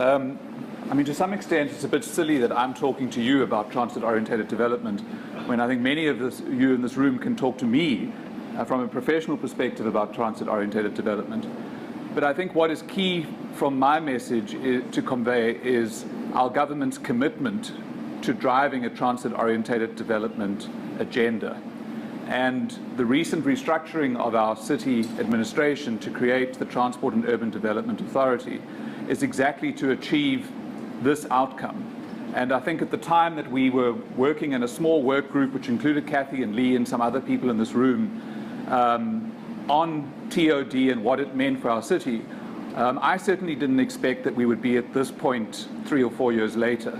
I mean, to some extent, it's a bit silly that I'm talking to you about transit-orientated development when I think many of you in this room can talk to me from a professional perspective about transit-orientated development. But I think what is key from my message to convey is our government's commitment to driving a transit-orientated development agenda. And the recent restructuring of our city administration to create the Transport and Urban Development Authority is exactly to achieve this outcome. And I think at the time that we were working in a small work group, which included Kathy and Lee and some other people in this room, on TOD and what it meant for our city, I certainly didn't expect that we would be at this point 3 or 4 years later,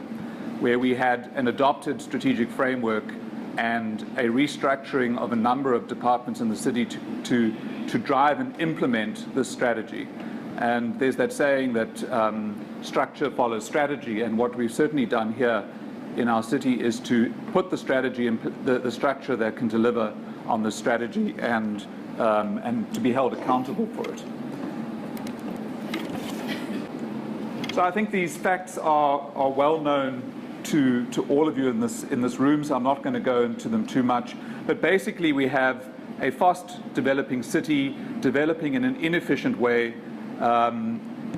where we had an adopted strategic framework and a restructuring of a number of departments in the city to drive and implement this strategy. And there's that saying that structure follows strategy, and what we've certainly done here in our city is to put the strategy and the structure that can deliver on the strategy and to be held accountable for it. So I think these facts are well known to all of you in this room, so I'm not going to go into them too much. But basically we have a fast developing city, developing in an inefficient way,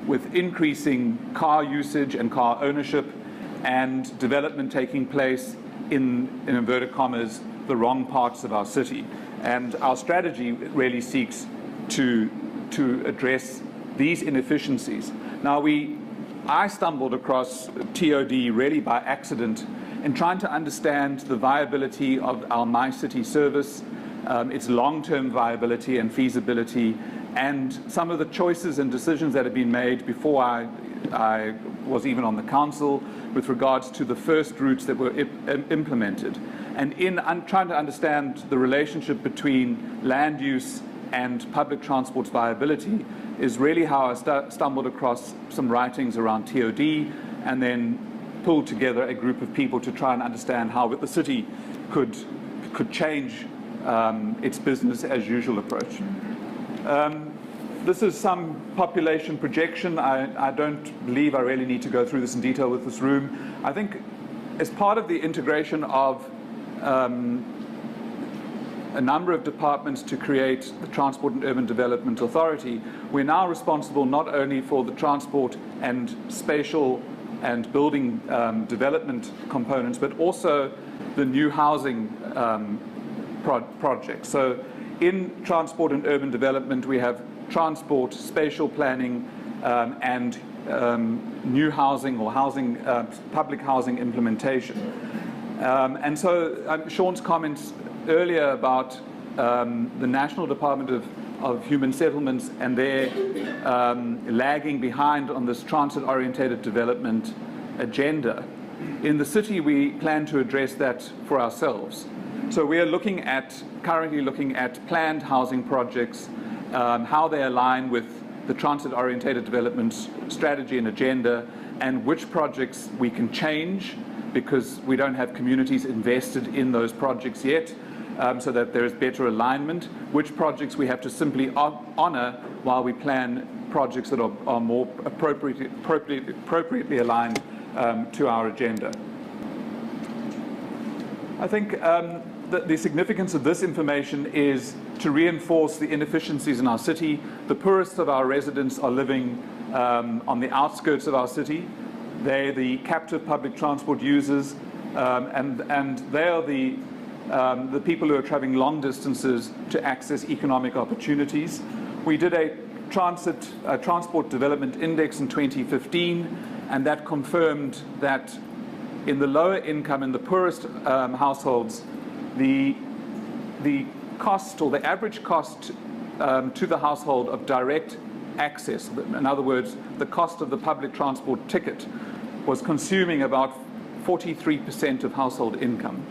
with increasing car usage and car ownership, and development taking place in inverted commas, the wrong parts of our city. And our strategy really seeks to address these inefficiencies. Now I stumbled across TOD really by accident in trying to understand the viability of our MyCiTi service, its long-term viability and feasibility, and some of the choices and decisions that have been made before I was even on the council with regards to the first routes that were implemented. And in trying to understand the relationship between land use and public transport's viability is really how I stumbled across some writings around TOD, and then pulled together a group of people to try and understand how the city could change its business as usual approach. This is some population projection. I don't believe I really need to go through this in detail with this room. I think as part of the integration of a number of departments to create the Transport and Urban Development Authority, we're now responsible not only for the transport and spatial and building development components, but also the new housing projects. So in transport and urban development, we have transport, spatial planning, and new housing or housing, public housing implementation. And so Sean's comments earlier about the National Department of Human Settlements and their lagging behind on this transit-orientated development agenda. In the city, we plan to address that for ourselves. So we are currently looking at planned housing projects, how they align with the transit-orientated development strategy and agenda, and which projects we can change because we don't have communities invested in those projects yet, so that there is better alignment, which projects we have to simply honor while we plan projects that are more appropriately aligned to our agenda. I think the significance of this information is to reinforce the inefficiencies in our city. The poorest of our residents are living on the outskirts of our city. They're the captive public transport users, and they are the people who are traveling long distances to access economic opportunities. We did a transport development index in 2015, and that confirmed that in the lower income, in the poorest households, the cost or the average cost to the household of direct access, in other words, the cost of the public transport ticket, was consuming about 43% of household income.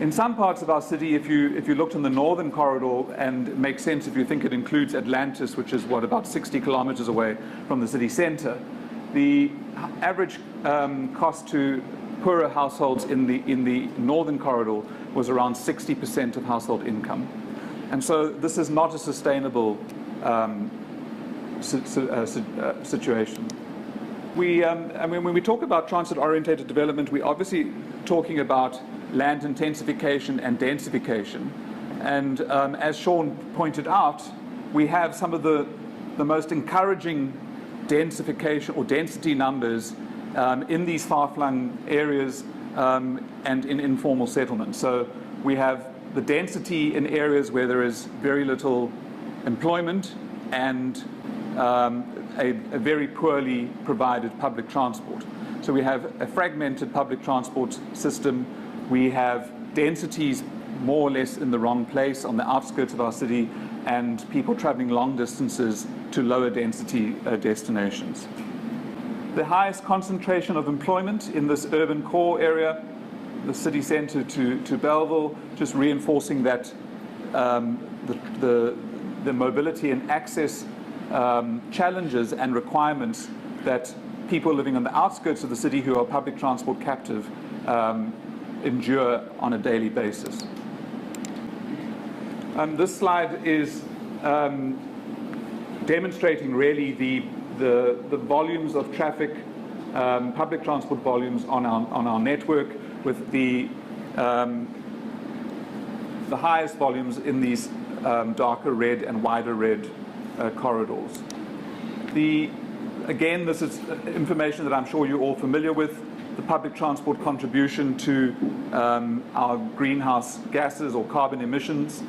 In some parts of our city, if you looked in the northern corridor, and it makes sense if you think it includes Atlantis, which is about 60 kilometers away from the city center, the average cost to poorer households in the northern corridor was around 60% of household income. And so this is not a sustainable situation. I mean, when we talk about transit-oriented development, we're obviously talking about land intensification and densification. And as Sean pointed out, we have some of the most encouraging densification or density numbers in these far-flung areas and in informal settlements. So we have the density in areas where there is very little employment and a very poorly provided public transport. So we have a fragmented public transport system. We have densities more or less in the wrong place on the outskirts of our city, and people traveling long distances to lower density destinations. The highest concentration of employment in this urban core area, the city centre to Belleville, just reinforcing that the mobility and access challenges and requirements that people living on the outskirts of the city who are public transport captive endure on a daily basis. This slide is demonstrating really the volumes of traffic, public transport volumes on our network, with the highest volumes in these darker red and wider red corridors. Again, this is information that I'm sure you're all familiar with. The public transport contribution to our greenhouse gases or carbon emissions,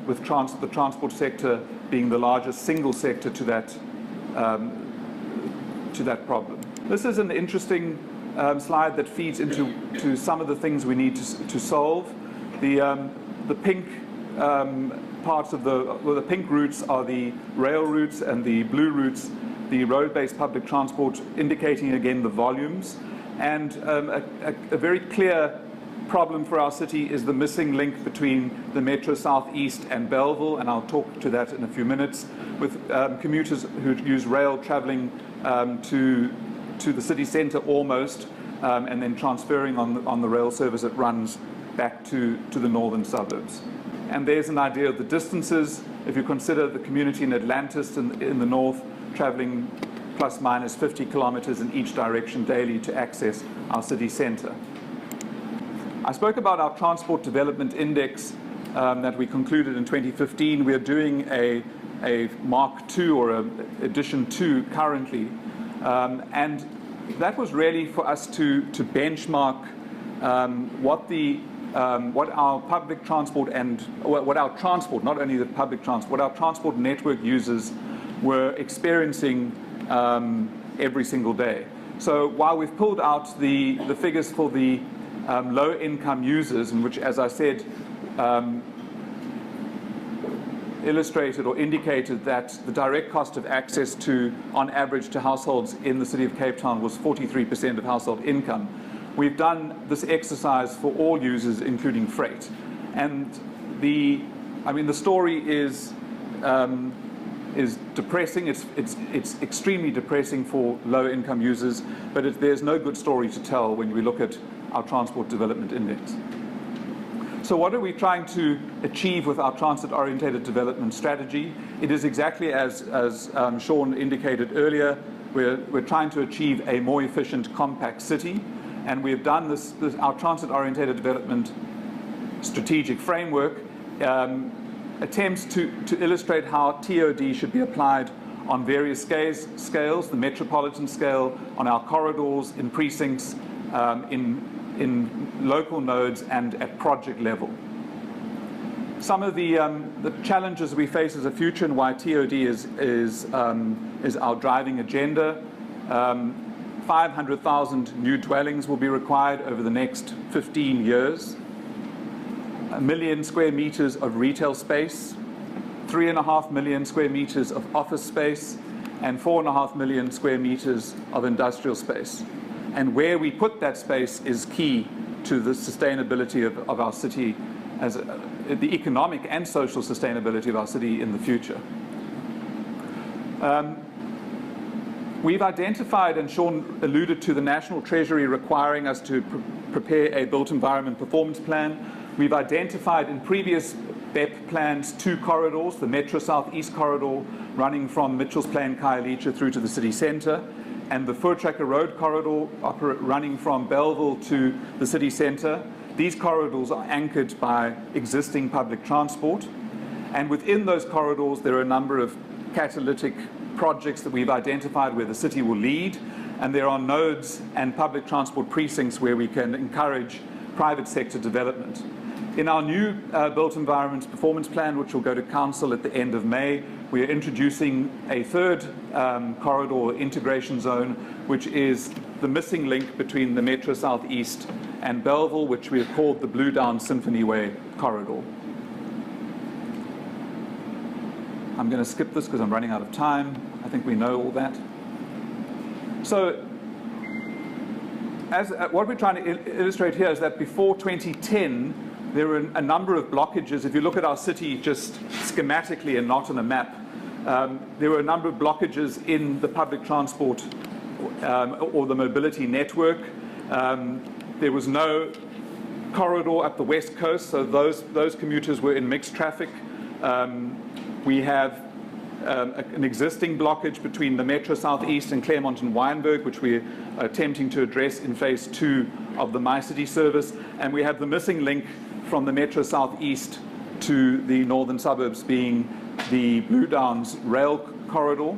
with the transport sector being the largest single sector to that problem. This is an interesting slide that feeds into some of the things we need to solve. The pink parts of the pink routes are the rail routes, and the blue routes the road-based public transport, indicating again the volumes. And a very clear problem for our city is the missing link between the Metro Southeast and Belleville, and I'll talk to that in a few minutes, with commuters who use rail travelling to the city centre almost, and then transferring on the rail service that runs back to the northern suburbs. And there's an idea of the distances. If you consider the community in Atlantis in the north travelling plus minus 50 kilometres in each direction daily to access our city centre. I spoke about our Transport Development Index that we concluded in 2015. We are doing a Mark II or an Edition 2 currently. And that was really for us to benchmark what our public transport and what our transport, not only the public transport, what our transport network users were experiencing every single day. So while we've pulled out the figures for the low-income users, in which, as I said, illustrated or indicated that the direct cost of access on average to households in the city of Cape Town was 43% of household income. We've done this exercise for all users, including freight. And the story is depressing. It's extremely depressing for low-income users, but there's no good story to tell when we look at our Transport Development Index. So what are we trying to achieve with our transit-oriented development strategy? It is exactly as Sean indicated earlier. We're trying to achieve a more efficient, compact city, and we have done our transit-oriented development strategic framework attempts to illustrate how TOD should be applied on various scales, the Metropolitan scale, on our corridors, in precincts, in local nodes, and at project level. Some of the challenges we face as a future and why TOD is our driving agenda. 500,000 new dwellings will be required over the next 15 years. 1 million square meters of retail space, 3.5 million square meters of office space, and 4.5 million square meters of industrial space. And where we put that space is key to the sustainability of our city, as the economic and social sustainability of our city in the future. We've identified, and Sean alluded to, the National Treasury requiring us to prepare a built environment performance plan. We've identified in previous BEP plans 2 corridors, the Metro Southeast corridor running from Mitchell's Plain, Khayelitsha through to the city centre, and the Voortrekker Road corridor running from Belleville to the city centre. These corridors are anchored by existing public transport. And within those corridors, there are a number of catalytic projects that we've identified where the city will lead. And there are nodes and public transport precincts where we can encourage private sector development. In our new Built Environment Performance Plan, which will go to Council at the end of May, we are introducing a third corridor integration zone, which is the missing link between the Metro Southeast and Belleville, which we have called the Blue Down Symphony Way corridor. I'm going to skip this because I'm running out of time. I think we know all that. So, what we're trying to illustrate here is that before 2010, there were a number of blockages. If you look at our city just schematically and not on a map, there were a number of blockages in the public transport or the mobility network. There was no corridor up the west coast, so those commuters were in mixed traffic. We have an existing blockage between the Metro Southeast and Claremont and Wynberg, which we are attempting to address in phase 2 of the MyCiTi service. And we have the missing link from the Metro Southeast to the northern suburbs being the Blue Downs rail corridor.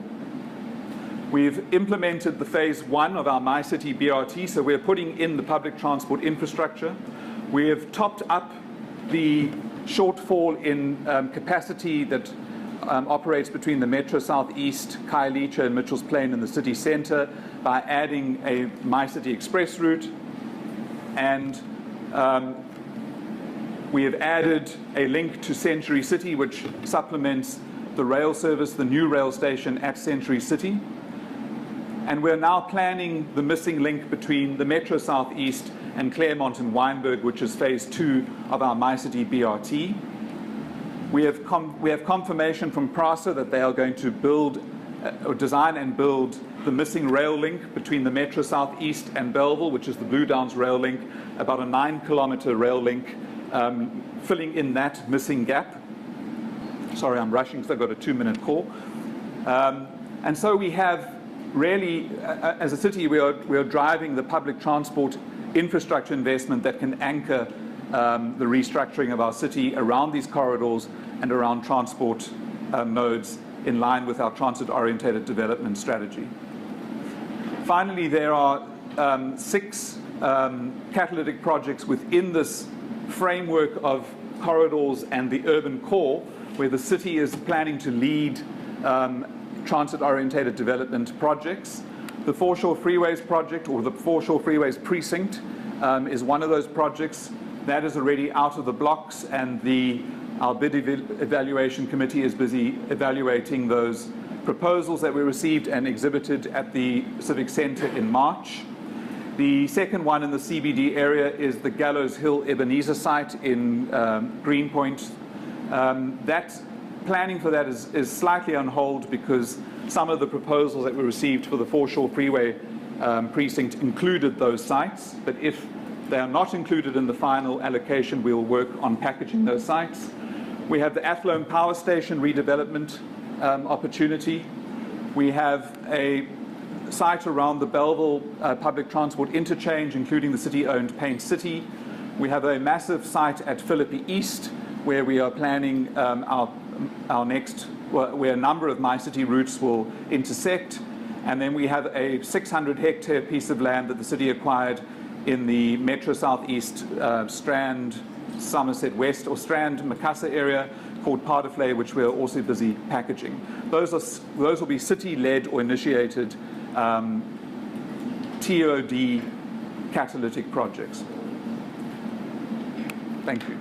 We've implemented the phase 1 of our MyCiTi BRT, so we're putting in the public transport infrastructure. We have topped up the shortfall in capacity that operates between the Metro Southeast, Khayelitsha and Mitchell's Plain in the city centre by adding a MyCiTi express route. And we have added a link to Century City, which supplements the rail service, the new rail station at Century City. And we're now planning the missing link between the Metro Southeast and Claremont and Wynberg, which is phase 2 of our MyCiTi BRT. We have confirmation from PRASA that they are going to build or design and build the missing rail link between the Metro Southeast and Belleville, which is the Blue Downs rail link, about a 9-kilometre rail link, filling in that missing gap. Sorry, I'm rushing because I've got a 2-minute call. And so we have really, as a city, we are driving the public transport infrastructure investment that can anchor the restructuring of our city around these corridors and around transport nodes in line with our transit-oriented development strategy. Finally, there are 6 catalytic projects within this framework of corridors and the urban core, where the city is planning to lead transit-oriented development projects. The Foreshore Freeways project, or the Foreshore Freeways precinct, is one of those projects. That is already out of the blocks, and our bid evaluation committee is busy evaluating those proposals that we received and exhibited at the Civic Centre in March. The second one in the CBD area is the Gallows Hill Ebenezer site in Greenpoint. That planning for that is slightly on hold because some of the proposals that we received for the Foreshore Freeway precinct included those sites, but if they are not included in the final allocation, we will work on packaging those sites. We have the Athlone Power Station redevelopment opportunity. We have a site around the Belleville public transport interchange, including the city-owned Paint City. We have a massive site at Philippi East, where we are planning our next, where a number of MyCiTi routes will intersect. And then we have a 600-hectare piece of land that the city acquired in the Metro Southeast Strand, Somerset West, or Strand, Macassar area called Pardaflay, which we are also busy packaging. Those will be city-led or initiated TOD catalytic projects. Thank you.